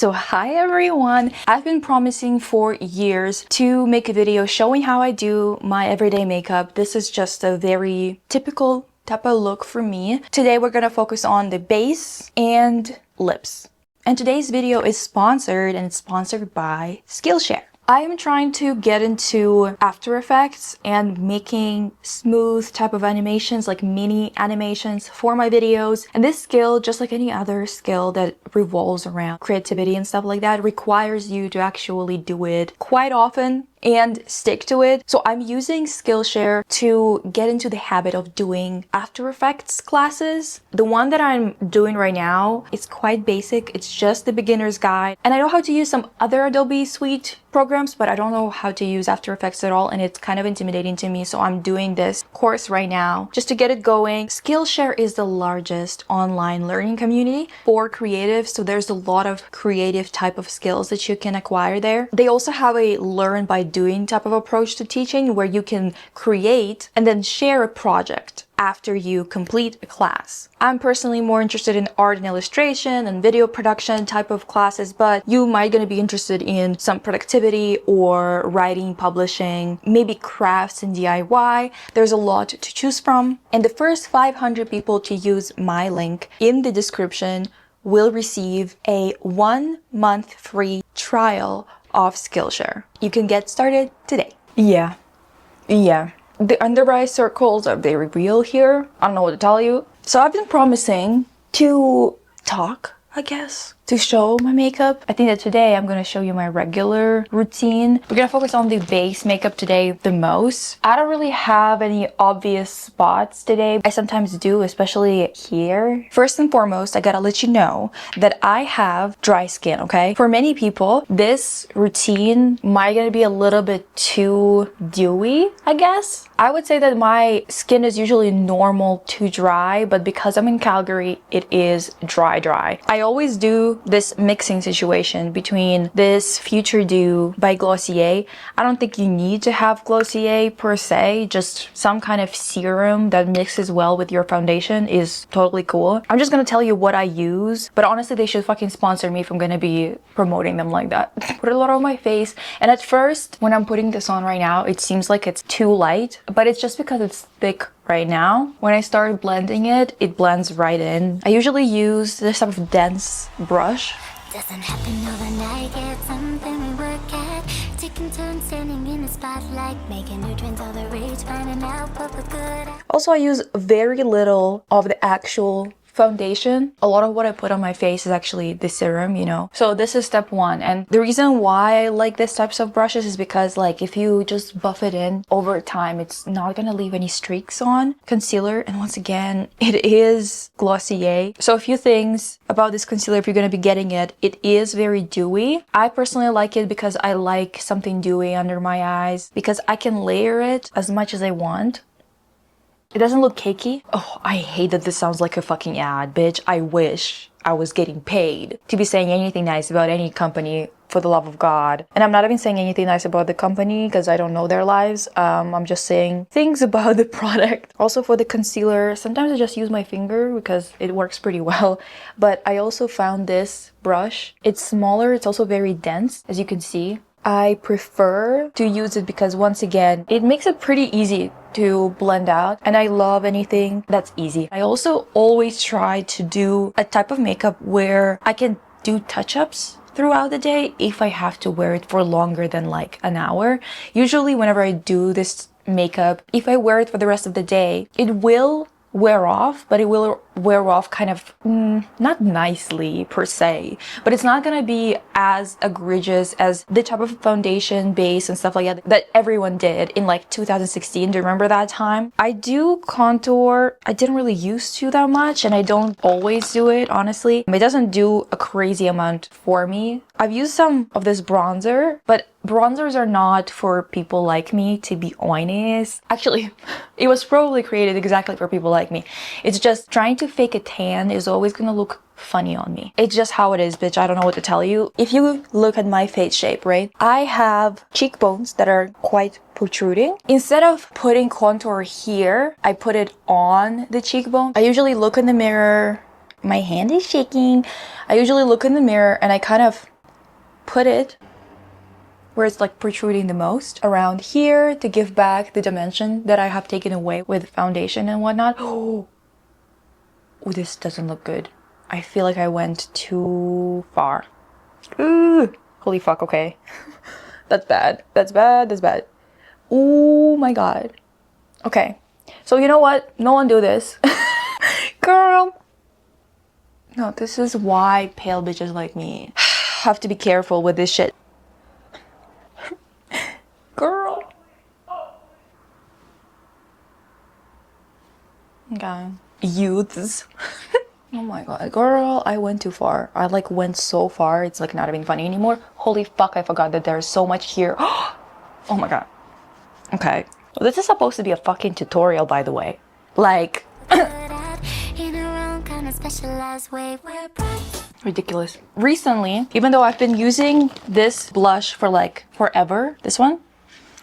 So hi everyone, I've been promising for years to make a video showing how I do my everyday makeup. This is just a very typical type of look for me. Today we're gonna focus on the base and lips. And today's video is sponsored, and it's sponsored by Skillshare. I am trying to get into After Effects and making smooth type of animations, like mini animations for my videos. And this skill, just like any other skill that revolves around creativity and stuff like that, requires you to actually do it quite often and stick to it. So I'm using Skillshare to get into the habit of doing After Effects classes. The one that I'm doing right now is quite basic. It's just the beginner's guide. And I know how to use some other Adobe Suite programs, but I don't know how to use After Effects at all, and it's kind of intimidating to me. So I'm doing this course right now just to get it going. Skillshare is the largest online learning community for creatives. So there's a lot of creative type of skills that you can acquire there. They also have a learn by doing type of approach to teaching where you can create and then share a project after you complete a class. I'm personally more interested in art and illustration and video production type of classes, but you might gonna be interested in some productivity or writing, publishing, maybe crafts and DIY. There's a lot to choose from. And the first 500 people to use my link in the description will receive a 1-month free trial of Skillshare. You can get started today. Yeah. The under eye circles are very real here. I don't know what to tell you. So I've been promising to talk, I guess, to show my makeup. I think that today I'm gonna show you my regular routine. We're gonna focus on the base makeup today the most. I don't really have any obvious spots today. I sometimes do, especially here. First and foremost, I gotta let you know that I have dry skin, okay? For many people, this routine might gonna be a little bit too dewy, I guess. I would say that my skin is usually normal to dry, but because I'm in Calgary, it is dry. I always do this mixing situation between this Futuredew by Glossier. I don't think you need to have Glossier per se, just some kind of serum that mixes well with your foundation is totally cool. I'm just gonna tell you what I use, but honestly they should fucking sponsor me if I'm gonna be promoting them like that. Put a lot on my face, and at first when I'm putting this on right now it seems like it's too light, but it's just because it's thick right now. When I start blending it, it blends right in. I usually use this type of dense brush. Doesn't happen overnight, it's something we work at. Taking turns standing in the spotlight, making new trends all the rage, finding out what we're good at. Also, I use very little of the actual foundation. A lot of what I put on my face is actually the serum, you know. So this is step one, and the reason why I like this types of brushes is because like if you just buff it in over time, it's not gonna leave any streaks on. Concealer, and once again it is Glossier. So a few things about this concealer if you're gonna be getting it. It is very dewy. I personally like it because I like something dewy under my eyes because I can layer it as much as I want. It doesn't look cakey. Oh, I hate that this sounds like a fucking ad, bitch. I wish I was getting paid to be saying anything nice about any company, for the love of God. And I'm not even saying anything nice about the company because I don't know their lives. I'm just saying things about the product. Also for the concealer, sometimes I just use my finger because it works pretty well. But I also found this brush. It's smaller, it's also very dense, as you can see. I prefer to use it because once again, it makes it pretty easy to blend out, and I love anything that's easy. I also always try to do a type of makeup where I can do touch-ups throughout the day if I have to wear it for longer than like an hour. Usually whenever I do this makeup, if I wear it for the rest of the day, it will wear off, but it will wear off kind of not nicely per se, but it's not gonna be as egregious as the type of foundation base and stuff like that that everyone did in like 2016. Do you remember that time? I do contour. I didn't really used to that much, and I don't always do it, honestly. It doesn't do a crazy amount for me. I've used some of this bronzer, but bronzers are not for people like me to be honest. Actually, it was probably created exactly for people like me. It's just trying to fake a tan is always gonna look funny on me. It's just how it is, bitch. I don't know what to tell you. If you look at my face shape, right? I have cheekbones that are quite protruding. Instead of putting contour here, I put it on the cheekbone. I usually look in the mirror. My hand is shaking. I usually look in the mirror and I kind of put it where it's like protruding the most, around here, to give back the dimension that I have taken away with foundation and whatnot. Oh, this doesn't look good. I feel like I went too far. Ooh, holy fuck, okay. That's bad. That's bad. That's bad. Oh my god. Okay. So you know what? No one do this. Girl. No, this is why pale bitches like me have to be careful with this shit. Girl. Okay. Youths. Oh my god. Girl, I went too far. I like went so far. It's like not even funny anymore. Holy fuck, I forgot that there's so much here. Oh my god. Okay. Well, this is supposed to be a fucking tutorial, by the way. Like... ridiculous. Recently, even though I've been using this blush for like forever, this one,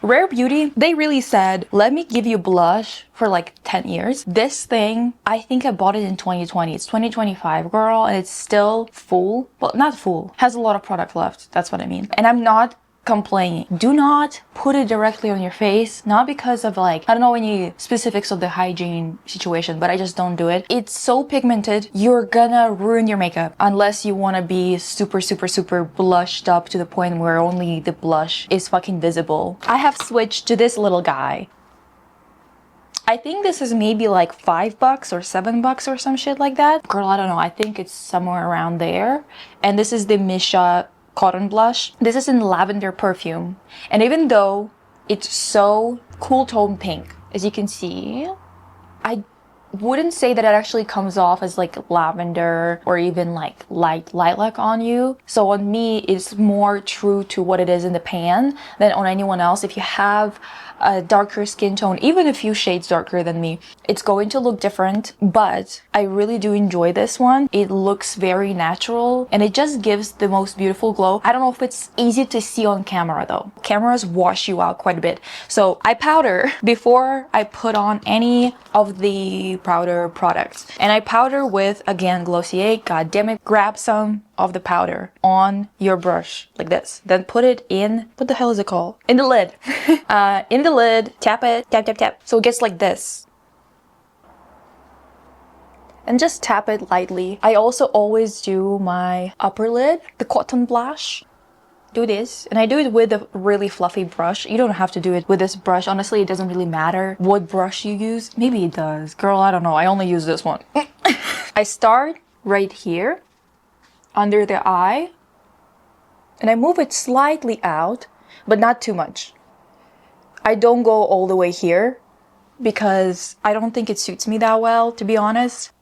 Rare Beauty, they really said, let me give you blush for like 10 years. This thing, I think I bought it in 2020. It's 2025, girl, and it's still full. Well, not full. Has a lot of product left. That's what I mean. And I'm not complaining. Do not put it directly on your face, not because of like, I don't know any specifics of the hygiene situation, but I just don't do it. It's so pigmented, you're gonna ruin your makeup unless you want to be super blushed up to the point where only the blush is fucking visible. I have switched to this little guy. I think this is maybe like $5 or $7 or some shit like that. Girl, I don't know. I think it's somewhere around there. And this is the Missha cotton blush. This is in Lavender Perfume, and even though it's so cool tone pink, as you can see, I wouldn't say that it actually comes off as like lavender or even like light lilac on you. So on me, it's more true to what it is in the pan than on anyone else. If you have a darker skin tone, even a few shades darker than me, it's going to look different, but I really do enjoy this one. It looks very natural and it just gives the most beautiful glow. I don't know if it's easy to see on camera though. Cameras wash you out quite a bit. So I powder before I put on any of the powder products, and I powder with, again, Glossier. God damn it, grab some of the powder on your brush like this, then put it in, what the hell is it called, in the lid. In the lid, tap it, tap, so it gets like this, and just tap it lightly. I also always do my upper lid, the cotton blush, do this, and I do it with a really fluffy brush. You don't have to do it with this brush. Honestly, it doesn't really matter what brush you use. Maybe it does, girl, I don't know. I only use this one. I start right here under the eye, and I move it slightly out, but not too much. I don't go all the way here because I don't think it suits me that well, to be honest.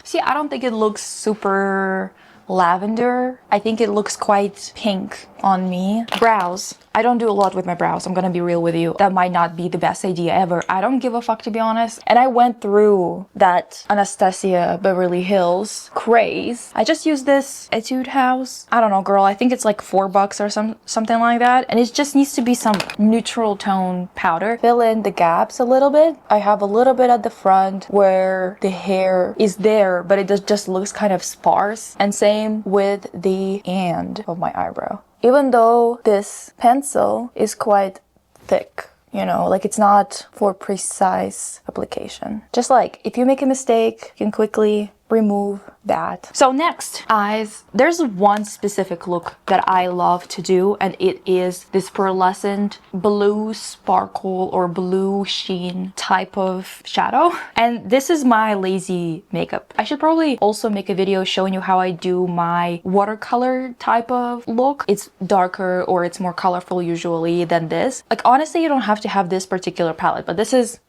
See, I don't think it looks super lavender. I think it looks quite pink on me. Brows. I don't do a lot with my brows. I'm gonna be real with you. That might not be the best idea ever. I don't give a fuck, to be honest. And I went through that Anastasia Beverly Hills craze. I just use this Etude House. I don't know, girl. I think it's like $4 or something like that. And it just needs to be some neutral tone powder. Fill in the gaps a little bit. I have a little bit at the front where the hair is there, but it just looks kind of sparse. And same with the end of my eyebrow. Even though this pencil is quite thick, you know, like it's not for precise application. Just like if you make a mistake, you can quickly remove that. So next, eyes. There's one specific look that I love to do, and it is this pearlescent blue sparkle or blue sheen type of shadow. And this is my lazy makeup. I should probably also make a video showing you how I do my watercolor type of look. It's darker or it's more colorful usually than this. Like honestly, you don't have to have this particular palette, but this is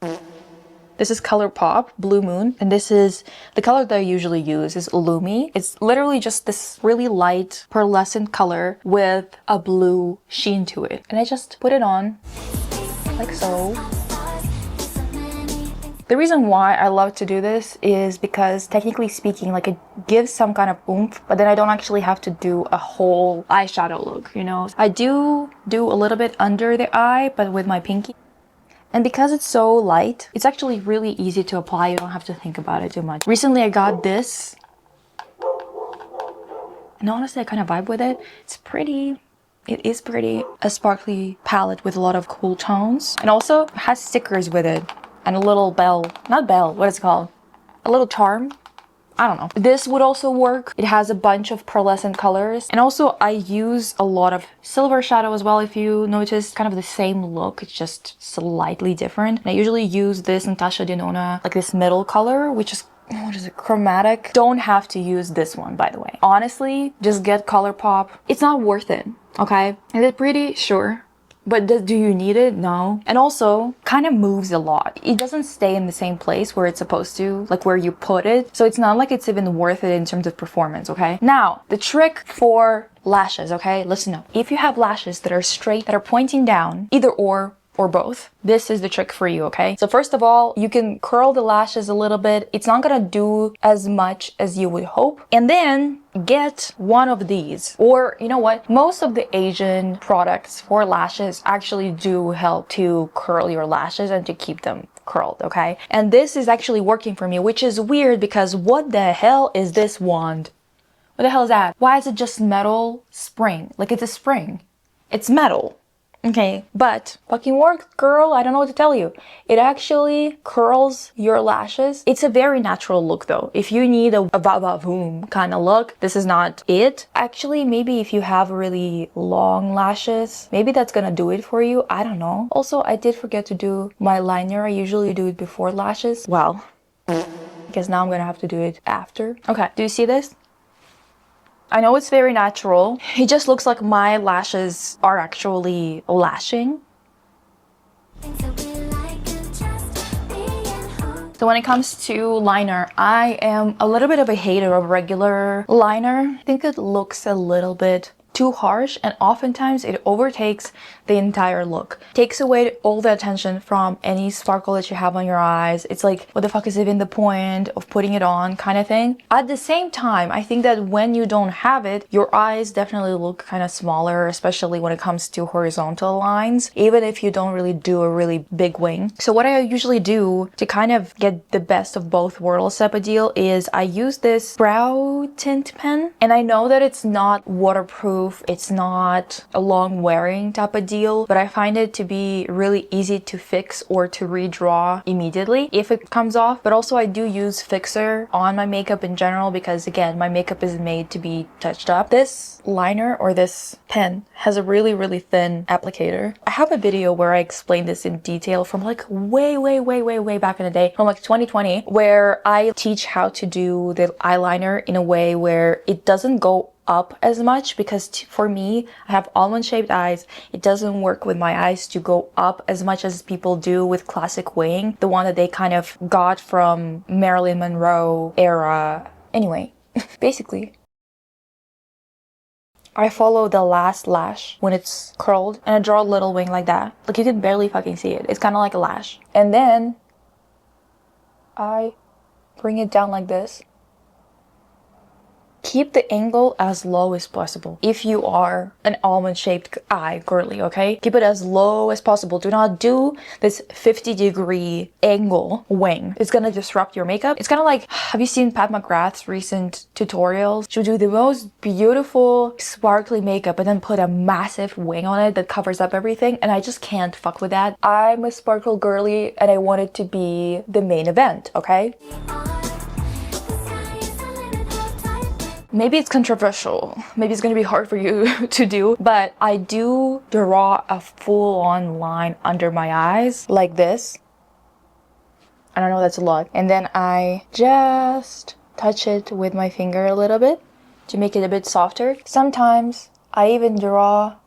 ColourPop Blue Moon, and this is the color that I usually use is Lumi. It's literally just this really light pearlescent color with a blue sheen to it. And I just put it on like so. The reason why I love to do this is because technically speaking, like it gives some kind of oomph, but then I don't actually have to do a whole eyeshadow look, you know? I do a little bit under the eye, but with my pinky. And because it's so light, it's actually really easy to apply. You don't have to think about it too much. Recently, I got this And honestly, I kind of vibe with it. It's pretty. It is pretty. A sparkly palette with a lot of cool tones. And also has stickers with it. And a little bell. Not bell, what is it called? A little charm. I don't know. This would also work. It has a bunch of pearlescent colors. And also I use a lot of silver shadow as well. If you notice, kind of the same look. It's just slightly different. And I usually use this Natasha Denona, like this middle color, which is, what is it, chromatic. Don't have to use this one, by the way. Honestly, just get ColourPop. It's not worth it, okay? Is it pretty? Sure. But do you need it? No. And also, kind of moves a lot. It doesn't stay in the same place where it's supposed to, like where you put it. So it's not like it's even worth it in terms of performance, okay? Now, the trick for lashes, okay? Listen up. If you have lashes that are straight, that are pointing down, either or both, this is the trick for you, okay? So first of all, you can curl the lashes a little bit. It's not gonna do as much as you would hope. And then get one of these. Or, you know what? Most of the Asian products for lashes actually do help to curl your lashes and to keep them curled, okay? And this is actually working for me, which is weird because what the hell is this wand? What the hell is that? Why is it just metal spring? Like it's a spring. It's metal. Okay, but fucking works, girl. I don't know what to tell you. It actually curls your lashes. It's a very natural look though. If you need a va-va-voom kind of look, this is not it. Actually, maybe if you have really long lashes, maybe that's gonna do it for you. I don't know. Also, I did forget to do my liner. I usually do it before lashes. Well, I guess now I'm gonna have to do it after. Okay, do you see this? I know it's very natural. It just looks like my lashes are actually lashing. So when it comes to liner, I am a little bit of a hater of regular liner. I think it looks a little bit too harsh and oftentimes it overtakes the entire look. Takes away all the attention from any sparkle that you have on your eyes. It's like, what the fuck is even the point of putting it on kind of thing. At the same time, I think that when you don't have it, your eyes definitely look kind of smaller, especially when it comes to horizontal lines, even if you don't really do a really big wing. So what I usually do to kind of get the best of both worlds type of deal is I use this brow tint pen, and I know that it's not waterproof, it's not a long wearing type of deal, but I find it to be really easy to fix or to redraw immediately if it comes off. But also I do use fixer on my makeup in general because again, my makeup is made to be touched up. This liner or this pen has a really thin applicator. I have a video where I explain this in detail from like way back in the day, from like 2020, where I teach how to do the eyeliner in a way where it doesn't go up as much, because for me, I have almond shaped eyes. It doesn't work with my eyes to go up as much as people do with classic wing, the one that they kind of got from Marilyn Monroe era. Anyway, basically, I follow the last lash when it's curled and I draw a little wing like that. Like you can barely fucking see it. It's kind of like a lash. And then I bring it down like this. Keep the angle as low as possible. If you are an almond-shaped eye girly, okay? Keep it as low as possible. Do not do this 50-degree angle wing. It's gonna disrupt your makeup. It's kind of like, have you seen Pat McGrath's recent tutorials? She'll do the most beautiful, sparkly makeup and then put a massive wing on it that covers up everything, and I just can't fuck with that. I'm a sparkle girly and I want it to be the main event, okay? Maybe it's controversial, maybe it's gonna be hard for you to do, but I do draw a full-on line under my eyes like this. I don't know, that's a lot. And then I just touch it with my finger a little bit to make it a bit softer. Sometimes I even draw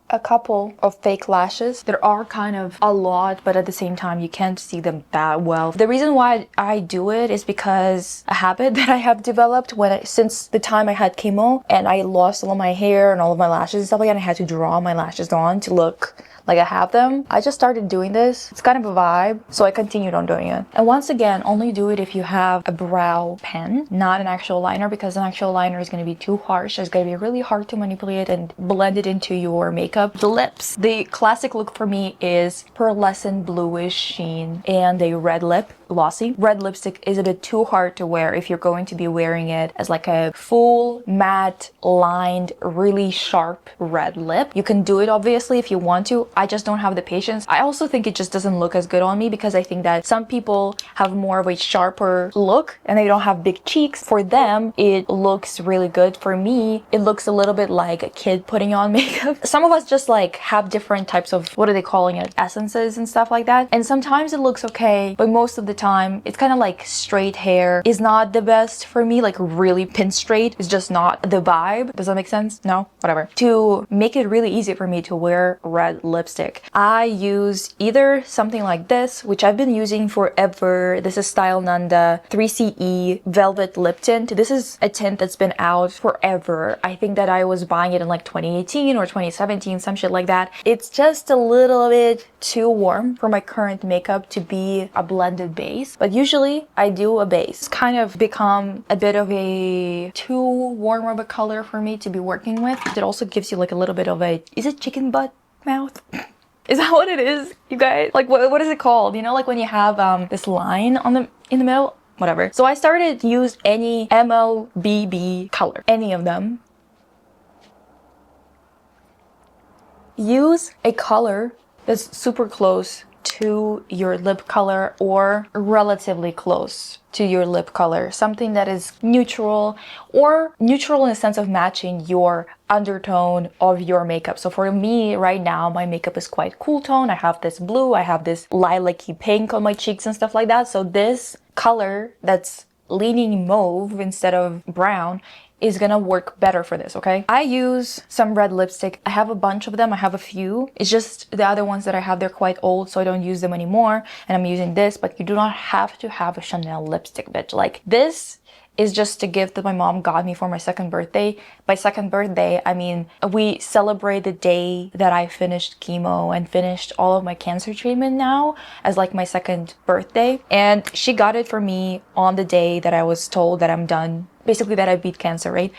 a couple of fake lashes. There are kind of a lot, but at the same time you can't see them that well. The reason why I do it is because a habit that I have developed since the time I had chemo and I lost all of my hair and all of my lashes and stuff like that. I had to draw my lashes on to look like I have them. I just started doing this. It's kind of a vibe, so I continued on doing it. And once again, only do it if you have a brow pen, not an actual liner, because an actual liner is going to be too harsh. It's going to be really hard to manipulate and blend it into your makeup. The lips. The classic look for me is pearlescent bluish sheen and a red lip. Glossy. Red lipstick is a bit too hard to wear if you're going to be wearing it as like a full matte lined really sharp red lip. You can do it obviously if you want to. I just don't have the patience. I also think it just doesn't look as good on me because I think that some people have more of a sharper look and they don't have big cheeks. For them it looks really good. For me it looks a little bit like a kid putting on makeup. Some of us just like have different types of, what are they calling it, essences and stuff like that, and sometimes it looks okay, but most of the time it's kind of like straight hair is not the best for me. Like really pin straight is just not the vibe. Does that make sense? No? Whatever. To make it really easy for me to wear red lipstick, I use either something like this, which I've been using forever. This is Stylenanda 3CE Velvet Lip Tint. This is a tint that's been out forever. I think that I was buying it in like 2018 or 2017, some shit like that. It's just a little bit too warm for my current makeup to be a blended base, but usually I do a base. It's kind of become a bit of a too warm of a color for me to be working with. It also gives you like a little bit of a, is it chicken butt mouth? Is that what it is, you guys? Like what is it called? You know, like when you have this line on the in the middle, whatever. So I started to use any MOBB color, any of them. Use a color that's super close to your lip color or relatively close to your lip color. Something that is neutral, or neutral in the sense of matching your undertone of your makeup. So for me right now, my makeup is quite cool tone. I have this blue, I have this lilac-y pink on my cheeks and stuff like that. So this color that's leaning mauve instead of brown is gonna work better for this, okay? I use some red lipstick. I have a bunch of them. I have a few. It's just the other ones that I have, they're quite old, so I don't use them anymore. And I'm using this, but you do not have to have a Chanel lipstick, bitch. Like, this is just a gift that my mom got me for my second birthday. By second birthday, I mean, we celebrate the day that I finished chemo and finished all of my cancer treatment now as like my second birthday. And she got it for me on the day that I was told that I'm done. Basically that I beat cancer, right?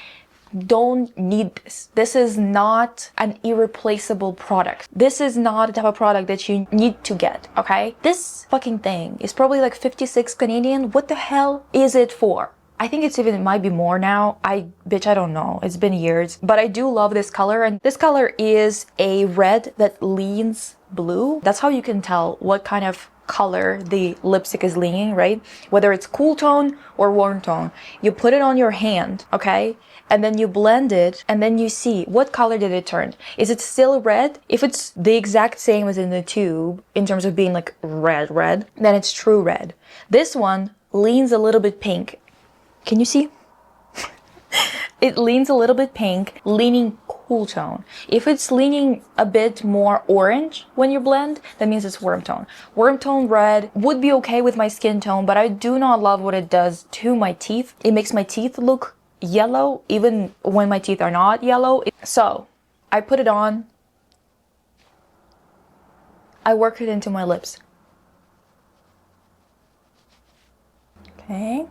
Don't need this. This is not an irreplaceable product. This is not a type of product that you need to get, okay? This fucking thing is probably like 56 Canadian. What the hell is it for? I think it's even, it might be more now. I don't know. It's been years. But I do love this color. And this color is a red that leans blue. That's how you can tell what kind of color the lipstick is leaning, right? Whether it's cool tone or warm tone. You put it on your hand, okay? And then you blend it and then you see what color did it turn. Is it still red? If it's the exact same as in the tube in terms of being like red, then it's true red. This one leans a little bit pink. Can you see? It leans a little bit pink, leaning cool tone. If it's leaning a bit more orange when you blend, that means it's warm tone. Warm tone red would be okay with my skin tone, but I do not love what it does to my teeth. It makes my teeth look yellow, even when my teeth are not yellow. So, I put it on. I work it into my lips. Okay.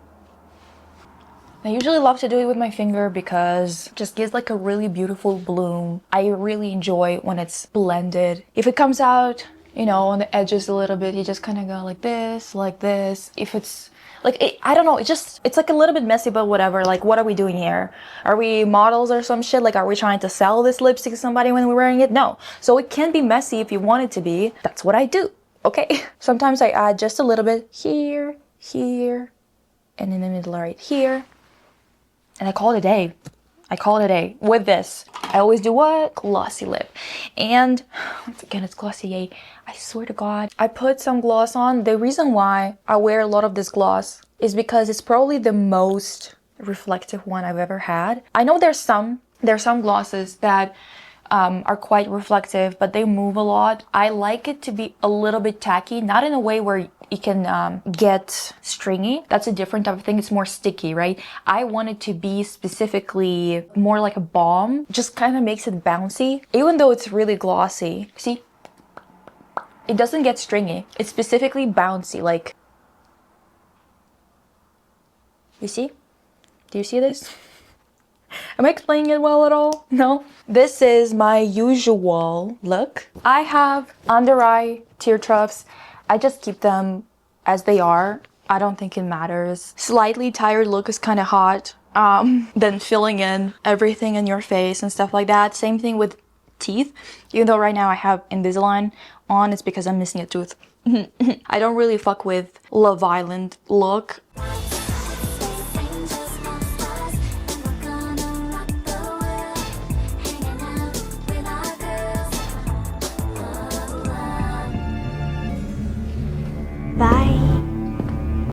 I usually love to do it with my finger because it just gives like a really beautiful bloom. I really enjoy when it's blended. If it comes out, you know, on the edges a little bit, you just kind of go like this, like this. If it's like, I don't know, it's like a little bit messy, but whatever. Like, what are we doing here? Are we models or some shit? Like, are we trying to sell this lipstick to somebody when we're wearing it? No. So it can be messy if you want it to be. That's what I do, okay? Sometimes I add just a little bit here, here, and in the middle right here. And I call it a day. I call it a day with this. I always do what? Glossy lip. And once again, it's Glossier. I swear to God, I put some gloss on. The reason why I wear a lot of this gloss is because it's probably the most reflective one I've ever had. I know there's some glosses that are quite reflective, but they move a lot. I like it to be a little bit tacky, not in a way where it can get stringy. That's a different type of thing. It's more sticky, right? I want it to be specifically more like a balm. Just kind of makes it bouncy, even though it's really glossy. See? it doesn't get stringy. It's specifically bouncy, like, you see? Do you see this? Am I explaining it well at all? No? This is my usual look. I have under eye tear troughs. I just keep them as they are. I don't think it matters. Slightly tired look is kind of hot. Then filling in everything in your face and stuff like that. Same thing with teeth. Even though right now I have Invisalign on, it's because I'm missing a tooth. I don't really fuck with Love Island look.